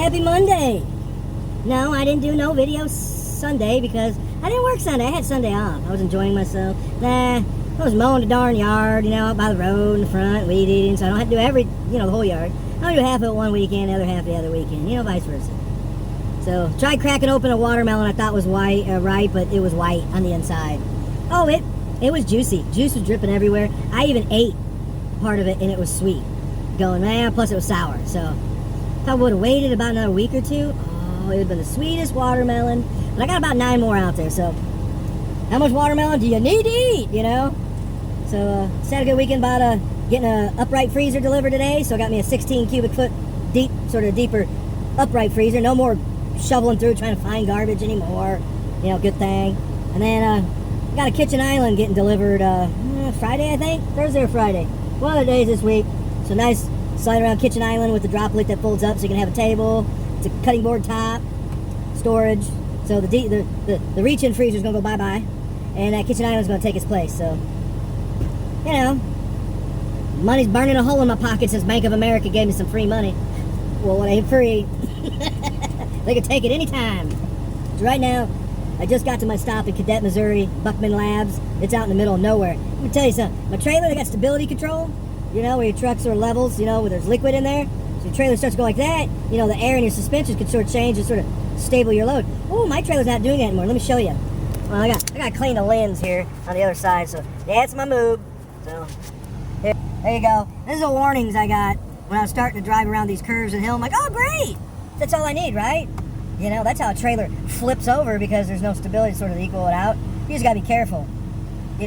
Happy Monday! No, I didn't do no video Sunday because I didn't work Sunday. I had Sunday off. I was enjoying myself. I was mowing the darn yard, out by the road in the front, weed eating, so I don't have to do the whole yard. I do half of it one weekend, the other half the other weekend, vice versa. So, tried cracking open a watermelon I thought was ripe, but it was white on the inside. Oh, it was juicy. Juice was dripping everywhere. I even ate part of it, and it was sweet. Going, man, plus it was sour, so if I would have waited about another week or two, it would have been the sweetest watermelon. And I got about 9 more out there, so how much watermelon do you need to eat, So, had a good weekend about getting an upright freezer delivered today, so I got me a 16 cubic foot deep, sort of deeper upright freezer. No more shoveling through trying to find garbage anymore, good thing. And then got a kitchen island getting delivered Friday, I think? Thursday or Friday. One of the days this week. So nice slide around kitchen island with the droplet that folds up so you can have a table. It's a cutting board top, storage. So the reach-in freezer is going to go bye-bye. And that kitchen island is going to take its place. So, money's burning a hole in my pocket since Bank of America gave me some free money. Well, it ain't free. They can take it anytime. So right now, I just got to my stop in Cadet, Missouri, Buckman Labs. It's out in the middle of nowhere. Let me tell you something. My trailer, they got stability control, where your truck sort of levels, where there's liquid in there. So your trailer starts to go like that, the air in your suspensions can sort of change and sort of stable your load. Oh, my trailer's not doing that anymore. Let me show you. Well, I got to clean the lens here on the other side. So that's my move. So there you go. This is the warnings I got when I was starting to drive around these curves and hills. I'm like, oh, great. That's all I need, right? That's how a trailer flips over because there's no stability to sort of equal it out. You just got to be careful. You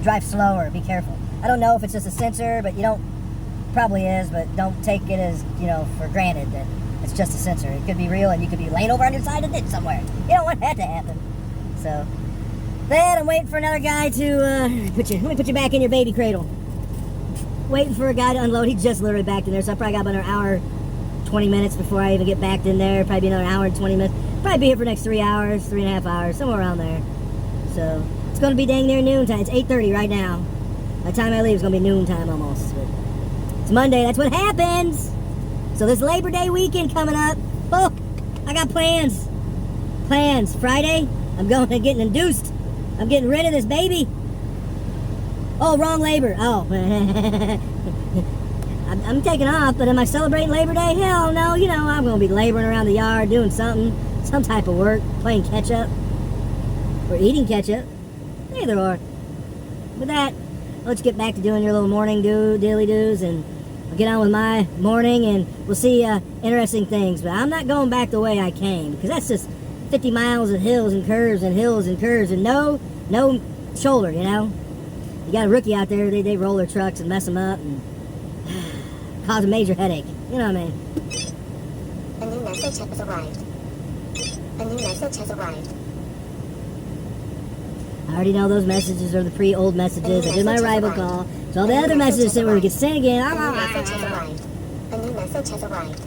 drive slower. Be careful. I don't know if it's just a sensor, but probably is, but don't take it as, for granted that it's just a sensor. It could be real and you could be laying over on your side of it somewhere. You don't want that to happen. So, then I'm waiting for another guy to, let me put you back in your baby cradle. Waiting for a guy to unload. He just literally backed in there, so I probably got about an hour, 20 minutes before I even get backed in there. Probably be another hour and 20 minutes. Probably be here for the next 3 hours, 3.5 hours, somewhere around there. So, it's going to be dang near noontime. It's 8:30 right now. By the time I leave, it's going to be noontime almost. But it's Monday. That's what happens. So this Labor Day weekend coming up. Oh, I got plans. Friday, I'm going and getting induced. I'm getting rid of this baby. Oh, wrong labor. Oh. I'm taking off, but am I celebrating Labor Day? Hell no. I'm going to be laboring around the yard, doing something. Some type of work. Playing catch-up. Or eating catch-up. Either or. With that, let's get back to doing your little morning dilly-doos, and I'll get on with my morning, and we'll see interesting things. But I'm not going back the way I came, because that's just 50 miles of hills and curves and hills and curves, and no shoulder, You got a rookie out there, they roll their trucks and mess them up, and cause a major headache. You know what I mean? A new message has arrived. I already know those messages are the pre-old messages. I did my arrival call. So all the other messages that we can send again. A new message has arrived.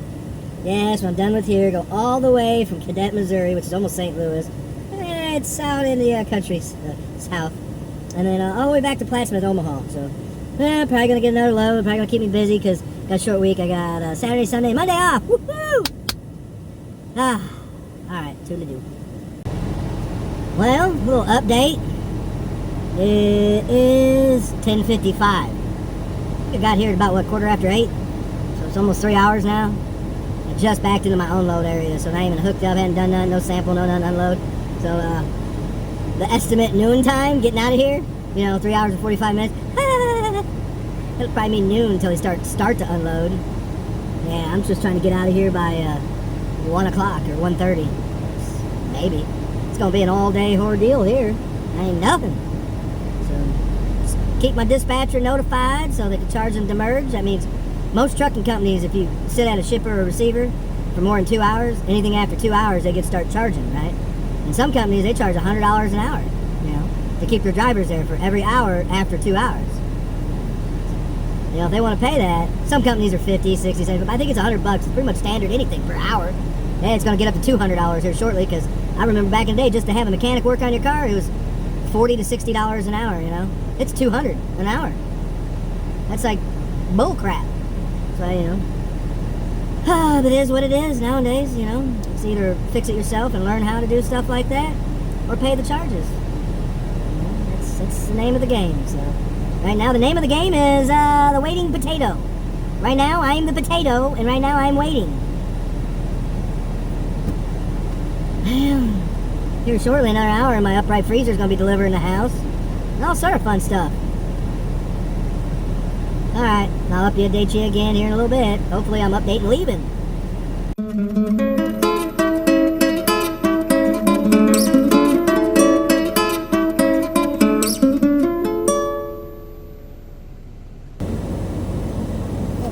Yes, when I'm done with here, go all the way from Cadet, Missouri, which is almost St. Louis. It's out in the country, south. And then all the way back to Plattsmouth, Omaha. So, probably going to get another load. Probably going to keep me busy because got a short week. I got Saturday, Sunday, Monday off. Woohoo! Alright, toodaloo. Well, a little update. It is 10:55. I got here at about, 8:15? So it's almost 3 hours now. I just backed into my unload area, so not even hooked up, hadn't done nothing, no sample, no nothing, unload. So, the estimate noon time, getting out of here, 3 hours and 45 minutes. It'll probably mean noon until they start to unload. Yeah, I'm just trying to get out of here by 1 o'clock or 1:30. Maybe. It's going to be an all-day ordeal here. Ain't nothing. So, just keep my dispatcher notified so they can charge them demurrage. That means most trucking companies, if you sit at a shipper or receiver for more than 2 hours, anything after 2 hours, they start charging, right? And some companies, they charge $100 an hour, to keep their drivers there for every hour after 2 hours. If they want to pay that, some companies are 50, 60, 70, but I think it's $100. It's pretty much standard anything per hour. And it's going to get up to $200 here shortly, because I remember back in the day, just to have a mechanic work on your car, it was $40 to $60 an hour, It's $200 an hour. That's like bull crap. So, But it is what it is nowadays, you know. It's either fix it yourself and learn how to do stuff like that, or pay the charges. You know, that's the name of the game. So right now the name of the game is the waiting potato. Right now I'm the potato, and right now I'm waiting. Here shortly, another hour, my upright freezer is going to be delivered in the house. And all sort of fun stuff. Alright, I'll update you again here in a little bit. Hopefully I'm updating leaving.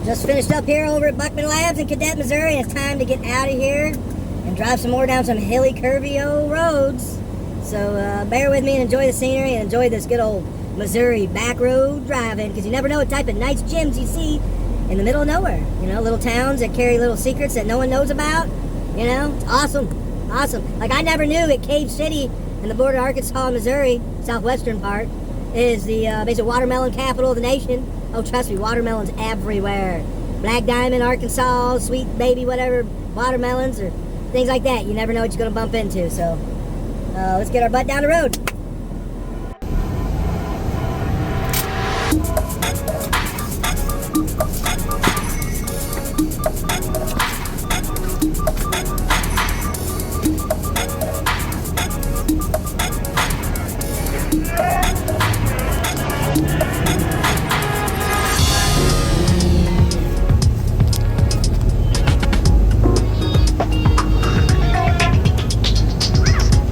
Just finished up here over at Buckman Labs in Cadet, Missouri. It's time to get out of here and drive some more down some hilly, curvy old roads. So bear with me and enjoy the scenery and enjoy this good old Missouri back road driving, because you never know what type of nice gems you see in the middle of nowhere. You know, little towns that carry little secrets that no one knows about. You know, it's awesome. Awesome. Like, I never knew that Cave City in the border of Arkansas and Missouri, southwestern part, is the basic watermelon capital of the nation. Oh, trust me, watermelons everywhere. Black Diamond, Arkansas, Sweet Baby, whatever, watermelons or things like that. You never know what you're going to bump into. So let's get our butt down the road.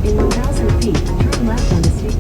In 1,000 feet, turn left on the street.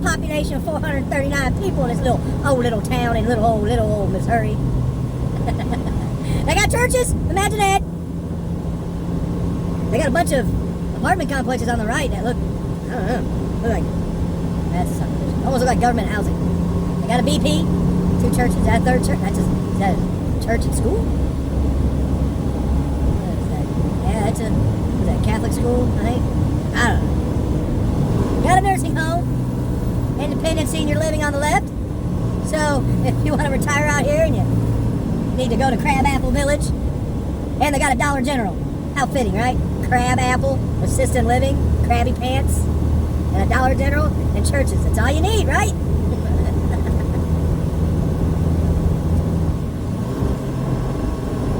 Population of 439 people in this little town in little old Missouri. They got churches. Imagine that. They got a bunch of apartment complexes on the right that look, I don't know, look like that's something. Almost look like government housing. They got a BP, 2 churches. Is that a third church? Is that a church and school? What is that? Yeah, that's is that a Catholic school? I think. I don't know. Got a nursing home. Independent senior living on the left. So if you want to retire out here and you need to go to Crab Apple Village, and they got a Dollar General. How fitting, right? Crab Apple, assisted living, Krabby Pants, and a Dollar General, and churches. That's all you need, right?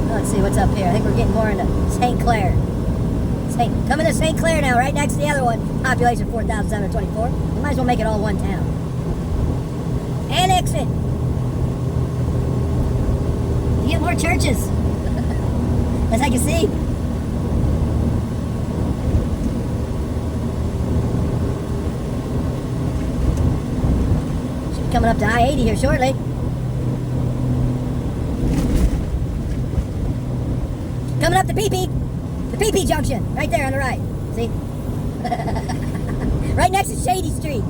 Let's see what's up here. I think we're getting more into St. Clair. Coming to St. Clair now, right next to the other one. Population 4,724. We might as well make it all one town. Annex it. You get more churches. As I can see. Should be coming up to I-80 here shortly. Coming up to PP. The PP junction, right there on the right. See? Right next to Shady Street.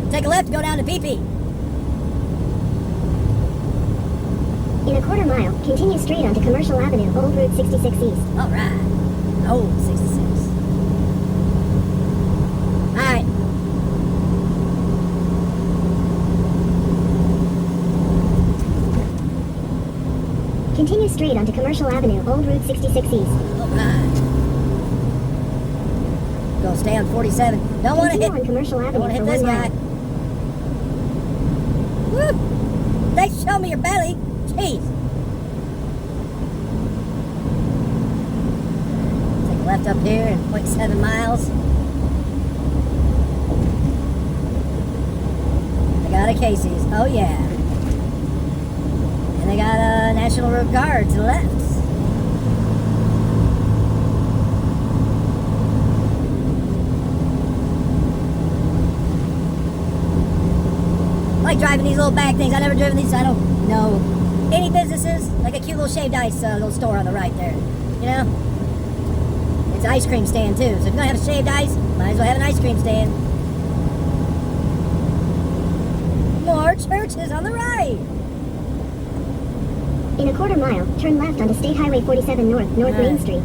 Take a left, go down to PP. In a quarter mile, continue straight onto Commercial Avenue, Old Route 66 East. All right. Oh, 66. All right. Continue straight onto Commercial Avenue, Old Route 66 East. All right. Go stay on 47. Don't want to Continue hit. on Commercial Don't Avenue want to for hit this 1 guy. mile. Woo! Thanks for showing me your belly. Jeez. Take a left up here and 0.7 miles. They got a Casey's. Oh yeah. And they got a National Road Guard to the left. I like driving these little bag things. I've never driven these, so I don't know any businesses. Like a cute little shaved ice little store on the right there. You know? It's an ice cream stand too. So if you're gonna have a shaved ice, might as well have an ice cream stand. More churches on the right. In a quarter mile, turn left onto State Highway 47 North, North Main Street.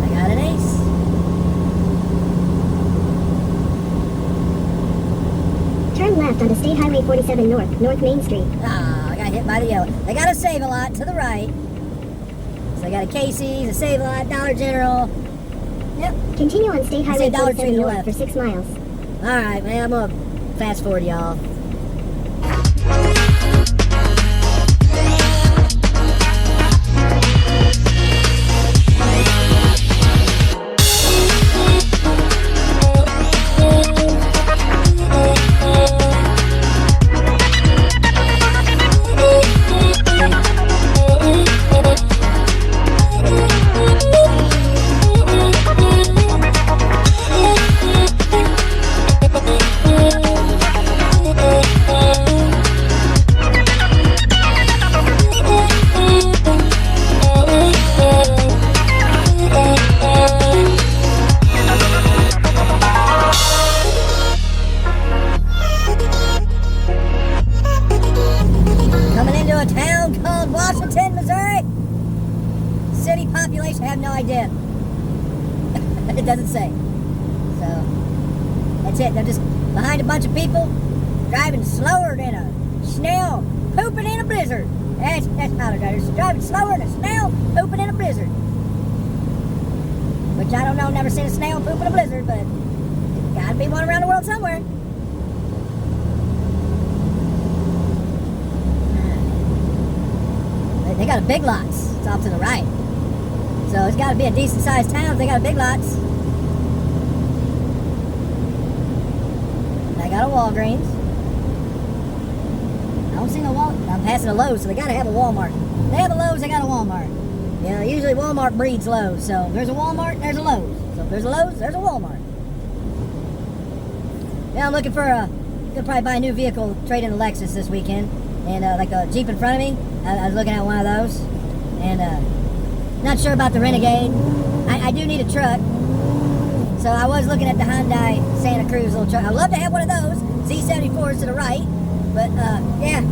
I got an ace. Turn left onto State Highway 47 North, North Main Street. Ah, I got hit by the yellow. They got a Save-A-Lot to the right. So they got a Casey's, a Save-A-Lot, Dollar General. Yep. Continue on State I Highway say Dollar Tree 47 to the North left. for 6 miles. Alright, man, I'm gonna fast forward y'all. Coming into a town called Washington, Missouri. City population, I have no idea. It doesn't say. So, that's it. They're just behind a bunch of people, driving slower than a snail pooping in a blizzard. That's how they're driving. Driving slower than a snail pooping in a blizzard. Which I don't know, never seen a snail poop in a blizzard, but gotta be one around the world somewhere. They got a Big Lots. It's off to the right. So it's got to be a decent sized town if they got a Big Lots. They got a Walgreens. I don't see no Walmart. I'm passing a Lowe's, so they got to have a Walmart. They have a Lowe's, they got a Walmart. You know, usually Walmart breeds Lowe's. So if there's a Walmart, there's a Lowe's. So if there's a Lowe's, there's a Walmart. Yeah, I'm looking for gonna probably buy a new vehicle, trade in a Lexus this weekend. And like a Jeep in front of me, I was looking at one of those. And not sure about the Renegade. I do need a truck. So I was looking at the Hyundai Santa Cruz little truck. I'd love to have one of those. Z74s to the right. But yeah,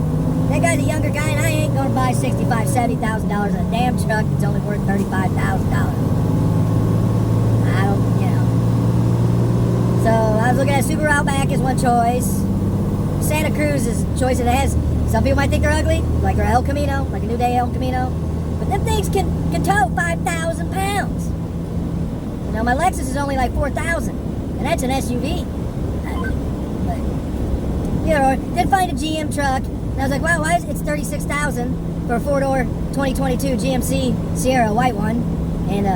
that guy's a younger guy and I ain't gonna buy $65,000, $70,000 in a damn truck that's only worth $35,000. I don't, you know. So I was looking at Subaru Outback as one choice. Santa Cruz is a choice that has, some people might think they're ugly, like our El Camino, like a New Day El Camino. But them things can tow 5,000 pounds. You know, my Lexus is only like 4,000, and that's an SUV. But, you know, then find a GM truck, And I was like, wow, why is it's $36,000 for a 4-door 2022 GMC Sierra, white one. And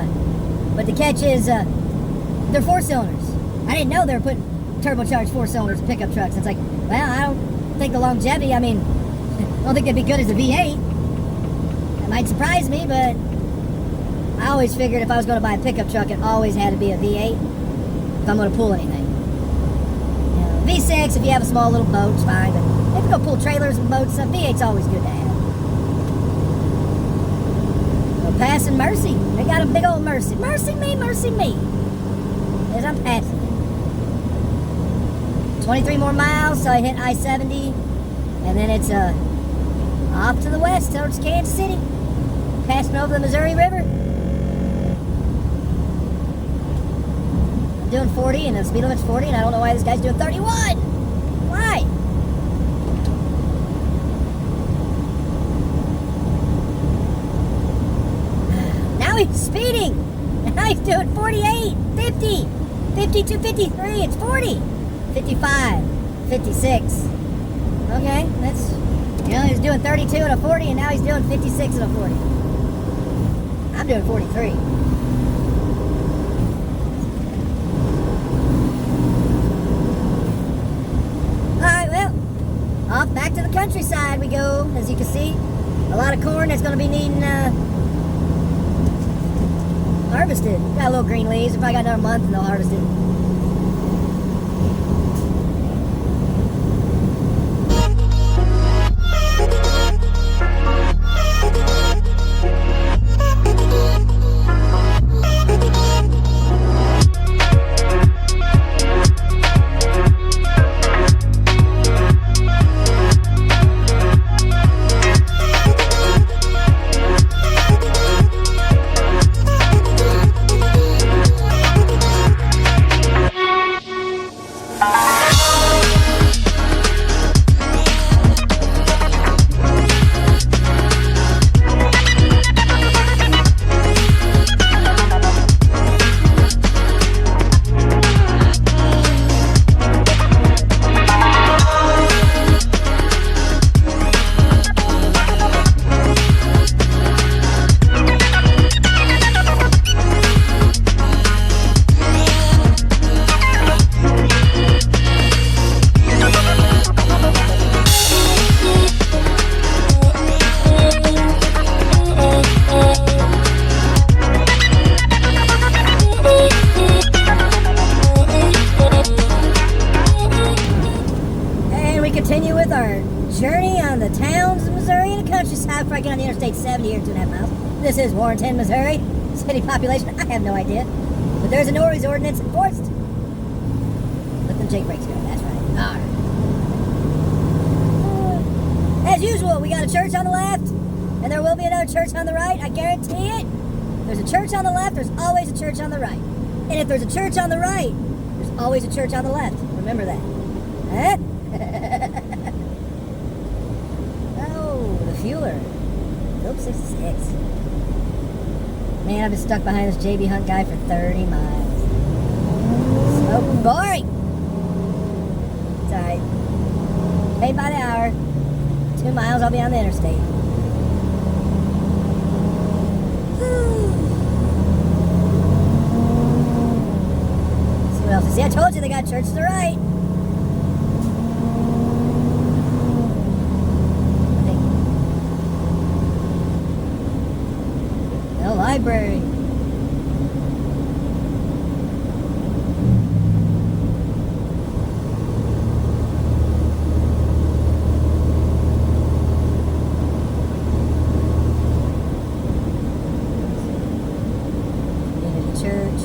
but the catch is they're 4-cylinders. I didn't know they were putting turbocharged 4-cylinders pickup trucks. It's like, well, I don't think the longevity, I mean, I don't think they'd be good as a V8. That might surprise me, but I always figured if I was going to buy a pickup truck, it always had to be a V8 if I'm going to pull anything. You know, V6, if you have a small little boat, it's fine, but if you go pull trailers and boats, a V8's always good to have. So passing Mercy. They got a big old Mercy. Mercy me, mercy me. As I'm passing it. 23 more miles, so I hit I-70, and then it's off to the west towards Kansas City, passing over the Missouri River. I'm doing 40, and the speed limit's 40, and I don't know why this guy's doing 31. Why? Now he's speeding. Now he's doing 48, 50, 52, 53. It's 40. 55, 56. Okay, that's, you know, he's doing 32 and a 40, and now he's doing 56 and a 40. I'm doing 43. Alright, well, off back to the countryside we go. As you can see, a lot of corn that's going to be needing harvested. Got a little green leaves. If I got another month, and they'll harvest it. Continue with our journey on the towns of Missouri and the countryside before I get on the Interstate 70 here, 2.5 miles. This is Warrenton, Missouri. City population, I have no idea. But there's a noise ordinance enforced. Let them Jake brakes go, that's right. Alright. As usual, we got a church on the left, and there will be another church on the right, I guarantee it. There's a church on the left, there's always a church on the right. And if there's a church on the right, there's always a church on the left. Remember that. Huh? Oh, the fueler. Phillips 66. Man, I've been stuck behind this JB Hunt guy for 30 miles. So boring. It's alright. Paid by the hour. 2 miles, I'll be on the interstate. See what else? See, I told you they got church to the right. The library. Community church.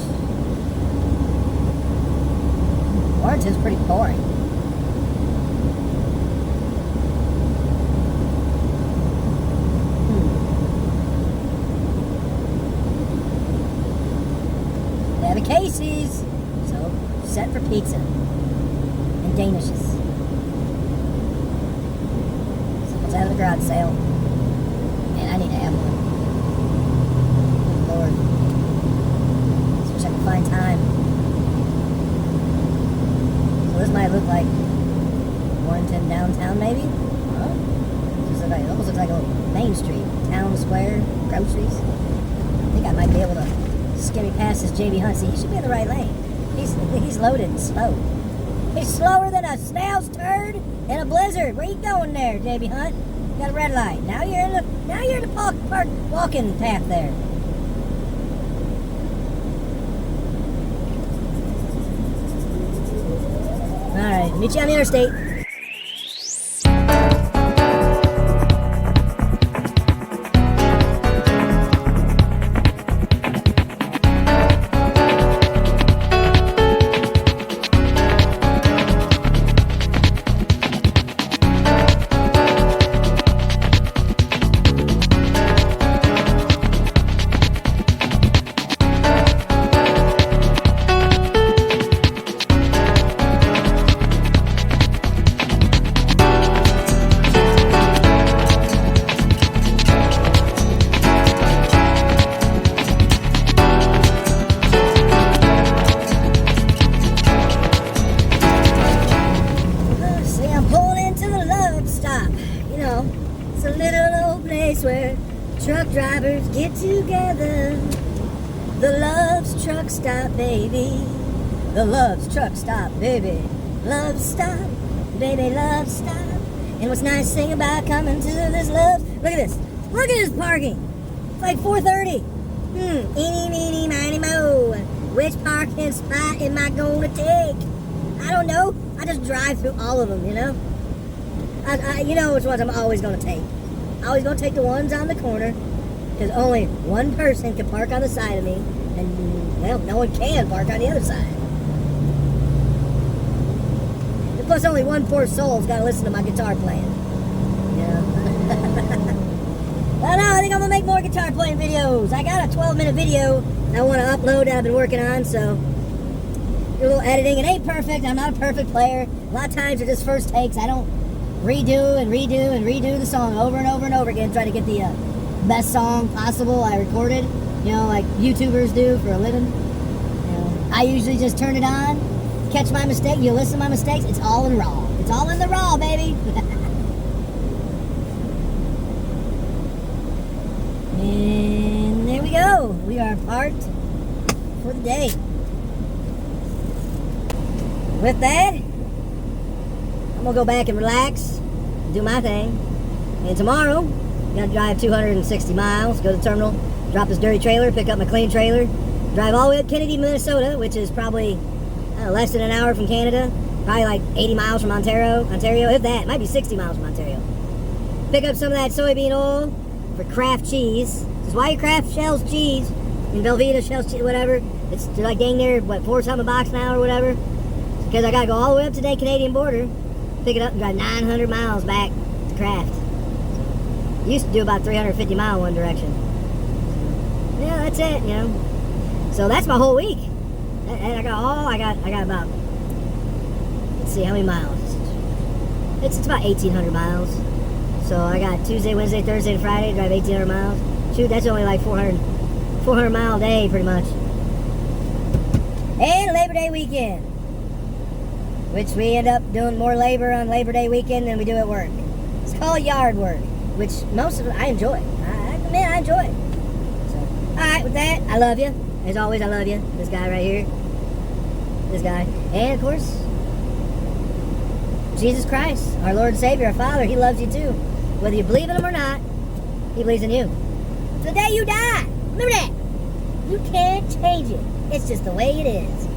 Warrenton's pretty boring. Casey's, so set for pizza and Danishes. Someone's having a garage sale, and I need to have one. Good Lord, just wish I could find time. So this might look like Warrenton downtown, maybe. Huh? like, it almost looks like a main street, town square, groceries. I think I might be able to skim past this JB Hunt. See, he should be in the right lane. He's loaded and slow. He's slower than a snail's turd in a blizzard. Where you going there, JB Hunt? You got a red light. Now you're in the park walking path there. All right, meet you on the interstate. Where truck drivers get together. The Love's Truck Stop, baby. The Love's Truck Stop, baby. Love stop, baby, love stop. And what's nice thing about coming to this love? Look at this. Look at this parking. It's like 4:30. Eeny, meeny, miny, mo. Which parking spot am I going to take? I don't know. I just drive through all of them, you know? You know which ones I'm always going to take. Always gonna take the ones on the corner, because only one person can park on the side of me, and well, no one can park on the other side. And plus, only one poor soul's got to listen to my guitar playing. You know. Well, no, I think I'm gonna make more guitar playing videos. I got a 12-minute video I want to upload that I've been working on, so do a little editing. It ain't perfect. I'm not a perfect player. A lot of times they're just first takes. I don't redo and redo the song over and over and over again, trying to get the best song possible I recorded, you know, like YouTubers do for a living. You know, I usually just turn it on, catch my mistake, you listen to my mistakes, it's all in raw. It's all in the raw, baby. And there we go. We are parked for the day. With that, I'm gonna go back and relax, do my thing, and tomorrow, gotta drive 260 miles, go to the terminal, drop this dirty trailer, pick up my clean trailer, drive all the way up Kennedy, Minnesota, which is probably less than an hour from Canada, probably like 80 miles from Ontario, if that, might be 60 miles from Ontario. Pick up some of that soybean oil for Kraft cheese. This is why your Kraft Shells cheese, in Velveeta Shells cheese, whatever, it's like dang near, what, $4 a box now or whatever, because I gotta go all the way up to the Canadian border, pick it up and drive 900 miles back to Kraft. Used to do about 350 miles one direction. Yeah, that's it, you know. So that's my whole week. And I got about, let's see, how many miles? It's about 1,800 miles. So I got Tuesday, Wednesday, Thursday, and Friday, drive 1,800 miles. Shoot, that's only like 400 mile day, pretty much. And Labor Day weekend, which we end up doing more labor on Labor Day weekend than we do at work. It's called yard work, which most of it I enjoy. I admit I enjoy it. So, alright, with that, I love you. As always, I love you. This guy right here. This guy. And, of course, Jesus Christ, our Lord and Savior, our Father, He loves you too. Whether you believe in Him or not, He believes in you. The day you die, remember that. You can't change it. It's just the way it is.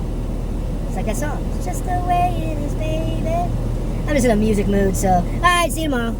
It's like that song. It's just the way it is, baby. I'm just in a music mood, so alright, see you tomorrow.